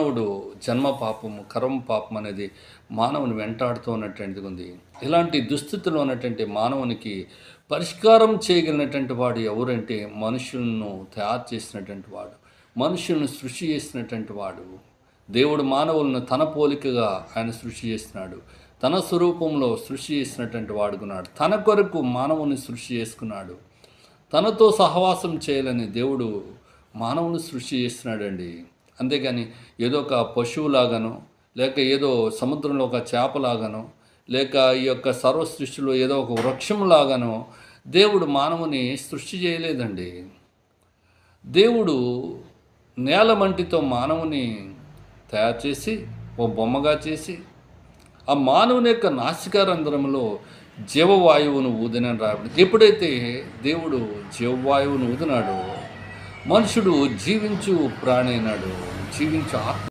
మానవుడు జన్మ పాపము, కర్మ పాపం అనేది మానవుని వెంటాడుతూ ఉన్నటువంటిది ఉంది. ఇలాంటి దుస్థితిలో ఉన్నటువంటి మానవునికి పరిష్కారం చేయగలిగినటువంటి వాడు ఎవరంటే మనుషులను తయారు చేసినటువంటి వాడు. మనుషులను సృష్టి చేసినటువంటి వాడు. దేవుడు మానవులను తన పోలికగా ఆయన సృష్టి చేస్తున్నాడు. తన స్వరూపంలో సృష్టి చేసినటువంటి వాడుకున్నాడు. తన కొరకు మానవుని సృష్టి చేసుకున్నాడు. తనతో సహవాసం చేయాలని దేవుడు మానవుని సృష్టి చేస్తున్నాడండి. అంతేగాని ఏదో ఒక పశువులాగానో, లేక ఏదో సముద్రంలో ఒక చేపలాగానో, లేక ఈ యొక్క సర్వ సృష్టిలో ఏదో ఒక వృక్షంలాగానో దేవుడు మానవుని సృష్టి చేయలేదండి. దేవుడు నేలమంటితో మానవుని తయారు చేసి ఓ బొమ్మగా చేసి ఆ మానవుని యొక్క నాసికారంధ్రంలో జీవవాయువును ఊదినని రాబడింది. ఎప్పుడైతే దేవుడు జీవవాయువును ఊదినాడో మనుషుడు జీవించు ప్రాణి అయినాడు, జీవించు ఆత్మ.